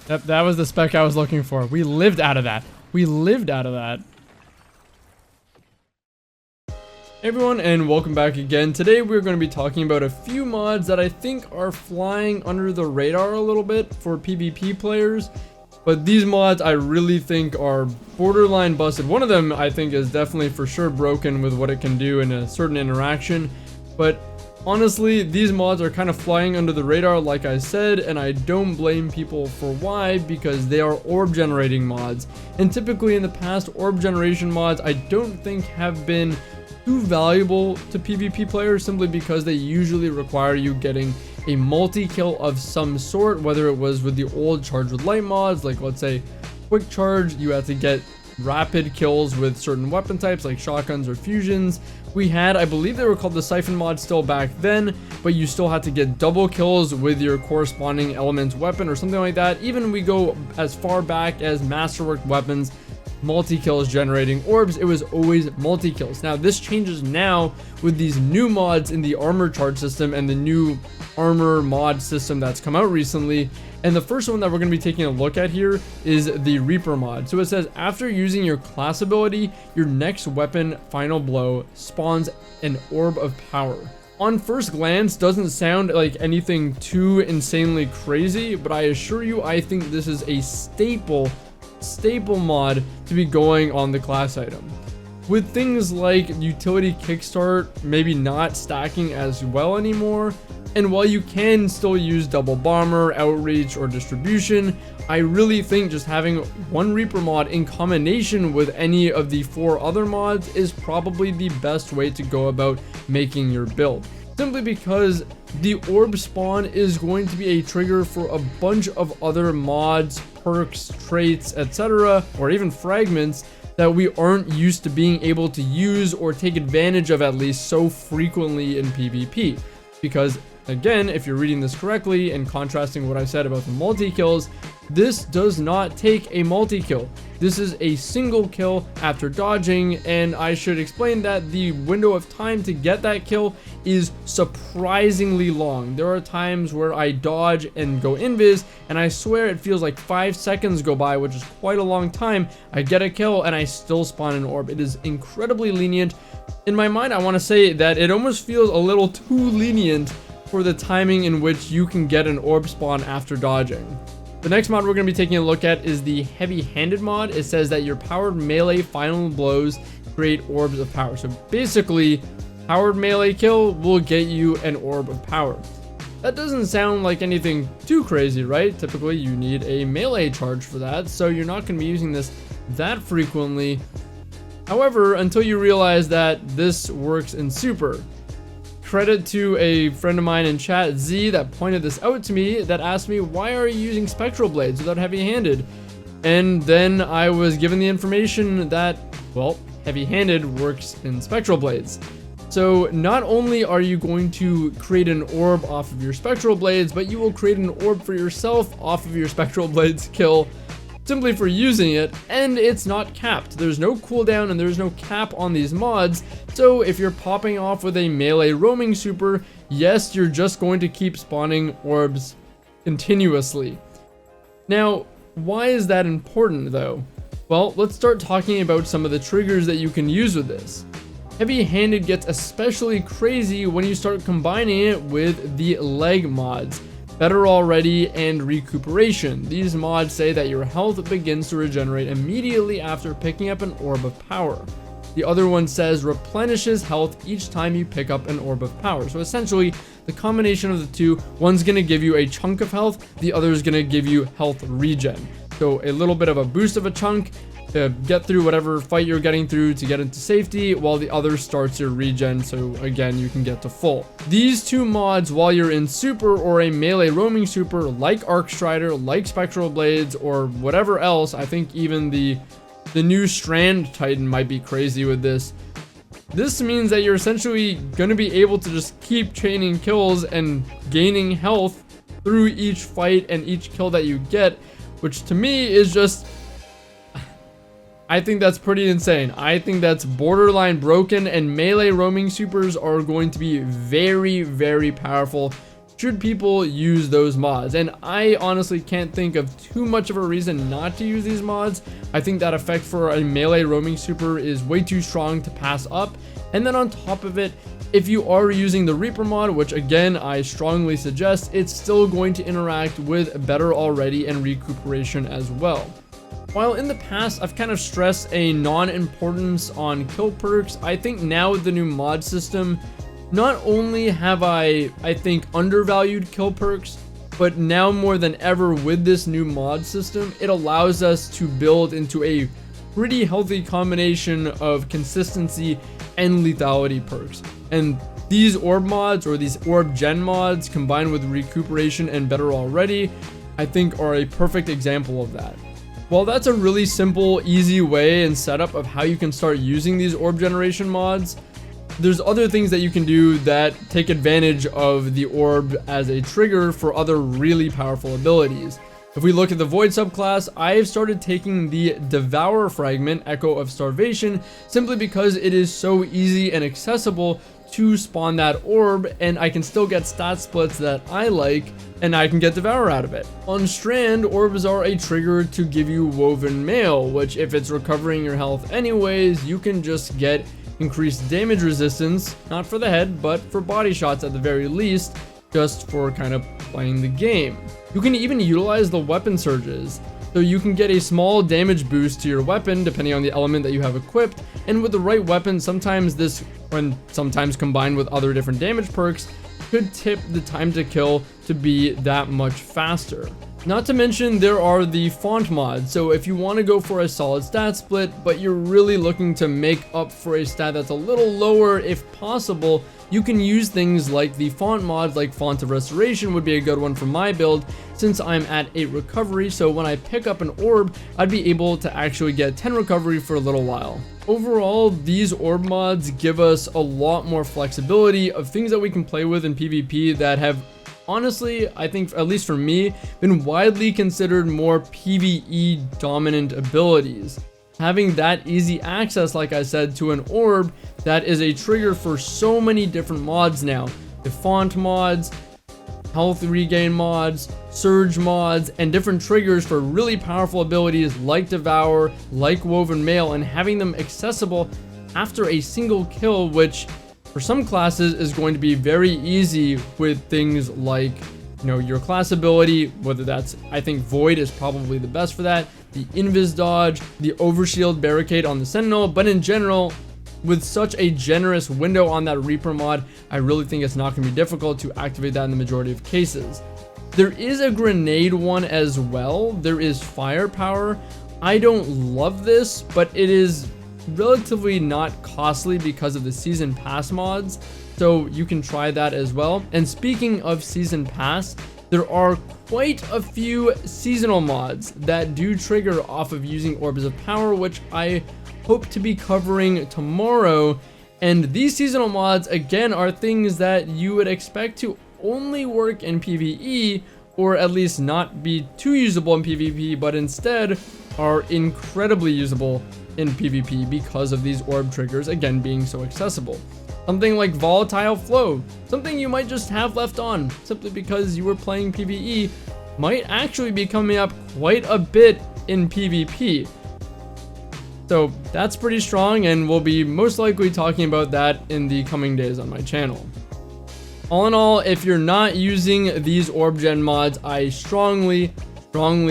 Yep, that was the spec I was looking for. We lived out of that. We lived out of that. Hey everyone, and welcome back again. Today we're going to be talking about a few mods that I think are flying under the radar a little bit for PvP players. But these mods I really think are borderline busted. One of them I think is definitely for sure broken with what it can do in a certain interaction. But honestly, these mods are kind of flying under the radar like I said, and I don't blame people for why, because they are orb generating mods. And typically in the past, orb generation mods I don't think have been too valuable to PvP players, simply because they usually require you getting a multi-kill of some sort, whether it was with the old charge with light mods, like let's say quick charge, you had to get rapid kills with certain weapon types like shotguns or fusions. We had, I believe they were called the siphon mod still back then, but you still had to get double kills with your corresponding element weapon or something like that. Even we go as far back as masterwork weapons, multi-kills generating orbs, it was always multi-kills. Now this changes now with these new mods in the armor charge system and the new armor mod system that's come out recently. And the first one that we're going to be taking a look at here is the Reaper mod. So it says, after using your class ability, your next weapon final blow spawns an orb of power. On first glance, doesn't sound like anything too insanely crazy, but I assure you, I think this is a staple mod to be going on the class item. With things like utility kickstart maybe not stacking as well anymore, and while you can still use double bomber, outreach, or distribution, I really think just having one Reaper mod in combination with any of the 4 other mods is probably the best way to go about making your build. Simply because the orb spawn is going to be a trigger for a bunch of other mods, perks, traits, etc., or even fragments that we aren't used to being able to use or take advantage of, at least so frequently in PvP. Because again, if you're reading this correctly and contrasting what I said about the multi-kills, this does not take a multi-kill. This is a single kill after dodging, and I should explain that the window of time to get that kill is surprisingly long. There are times where I dodge and go invis, and I swear it feels like 5 seconds go by, which is quite a long time. I get a kill and I still spawn an orb. It is incredibly lenient. In my mind, I want to say that it almost feels a little too lenient for the timing in which you can get an orb spawn after dodging. The next mod we're going to be taking a look at is the Heavyhanded mod. It says that your powered melee final blows create orbs of power. So basically, powered melee kill will get you an orb of power. That doesn't sound like anything too crazy, right? Typically, you need a melee charge for that, so you're not going to be using this that frequently. However, until you realize that this works in super. Credit to a friend of mine in chat, Z, that pointed this out to me, that asked me, why are you using spectral blades without heavy-handed? And then I was given the information that, well, heavy-handed works in spectral blades. So not only are you going to create an orb off of your spectral blades, but you will create an orb for yourself off of your spectral blades kill, simply for using it, and it's not capped. There's no cooldown and there's no cap on these mods, so if you're popping off with a melee roaming super, yes, you're just going to keep spawning orbs continuously. Now, why is that important though? Well, let's start talking about some of the triggers that you can use with this. Heavy-handed gets especially crazy when you start combining it with the leg mods. Better Already and Recuperation. These mods say that your health begins to regenerate immediately after picking up an orb of power. The other one says replenishes health each time you pick up an orb of power. So essentially, the combination of the two, one's going to give you a chunk of health, the other is going to give you health regen. So a little bit of a boost of a chunk to get through whatever fight you're getting through to get into safety, while the other starts your regen, so again you can get to full. These two mods, while you're in super or a melee roaming super like Arc Strider, like Spectral Blades, or whatever else, I think even the new Strand Titan might be crazy with this. This means that you're essentially going to be able to just keep chaining kills and gaining health through each fight and each kill that you get, which to me is just, I think that's pretty insane. I think that's borderline broken, and melee roaming supers are going to be very, very powerful should people use those mods? And I honestly can't think of too much of a reason not to use these mods. I think that effect for a melee roaming super is way too strong to pass up. And then on top of it, if you are using the Reaper mod, which again I strongly suggest, it's still going to interact with Better Already and recuperation as well. While in the past I've kind of stressed a non-importance on kill perks, I think now with the new mod system, not only have I think undervalued kill perks, but now more than ever with this new mod system, it allows us to build into a pretty healthy combination of consistency and lethality perks. And these orb mods, or these orb gen mods, combined with recuperation and Better Already, I think are a perfect example of that. While that's a really simple, easy way and setup of how you can start using these orb generation mods, there's other things that you can do that take advantage of the orb as a trigger for other really powerful abilities. If we look at the Void subclass, I've started taking the Devour fragment, Echo of Starvation, simply because it is so easy and accessible to spawn that orb, and I can still get stat splits that I like, and I can get Devour out of it. On Strand, orbs are a trigger to give you Woven Mail, which if it's recovering your health anyways, you can just get increased damage resistance, not for the head, but for body shots at the very least, just for kind of playing the game. You can even utilize the weapon surges, so you can get a small damage boost to your weapon depending on the element that you have equipped, and with the right weapon, sometimes this, when sometimes combined with other different damage perks, could tip the time to kill to be that much faster. Not to mention there are the font mods, so if you want to go for a solid stat split, but you're really looking to make up for a stat that's a little lower if possible, you can use things like the font mods, like Font of Restoration would be a good one for my build, since I'm at 8 recovery, so when I pick up an orb, I'd be able to actually get 10 recovery for a little while. Overall, these orb mods give us a lot more flexibility of things that we can play with in PvP that have honestly, I think, at least for me, been widely considered more PvE dominant abilities. Having that easy access, like I said, to an orb, that is a trigger for so many different mods now. The font mods, health regain mods, surge mods, and different triggers for really powerful abilities like Devour, like Woven Mail, and having them accessible after a single kill, which for some classes is going to be very easy with things like, you know, your class ability, whether that's, I think Void is probably the best for that, the Invis dodge, the Overshield barricade on the Sentinel, but in general, with such a generous window on that Reaper mod, I really think it's not going to be difficult to activate that in the majority of cases. There is a grenade one as well. There is firepower. I don't love this, but it is relatively not costly because of the season pass mods, so you can try that as well. And speaking of season pass, there are quite a few seasonal mods that do trigger off of using Orbs of Power, which I hope to be covering tomorrow. And these seasonal mods again are things that you would expect to only work in PvE, or at least not be too usable in PvP, but instead are incredibly usable in PvP because of these orb triggers again being so accessible. Something like Volatile Flow, something you might just have left on simply because you were playing PvE, might actually be coming up quite a bit in PvP. So that's pretty strong, and we'll be most likely talking about that in the coming days on my channel. All in all, if you're not using these orb gen mods, I strongly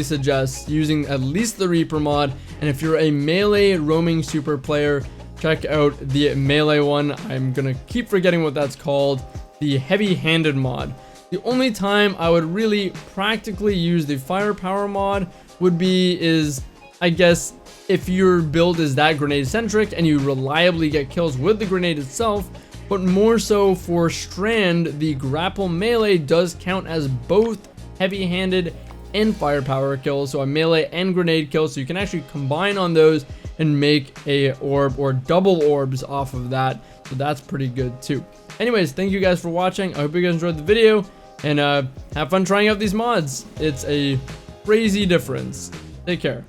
suggest using at least the Reaper mod. And if you're a melee roaming super player, check out the melee one. I'm gonna keep forgetting what that's called, the Heavyhanded mod. The only time I would really practically use the firepower mod would be I guess, if your build is that grenade centric and you reliably get kills with the grenade itself. But more so for Strand, the grapple melee does count as both heavy-handed and firepower kills, so a melee and grenade kill, so you can actually combine on those and make a orb or double orbs off of that, so that's pretty good too. Anyways, thank you guys for watching. I hope you guys enjoyed the video, and have fun trying out these mods. It's a crazy difference. Take care.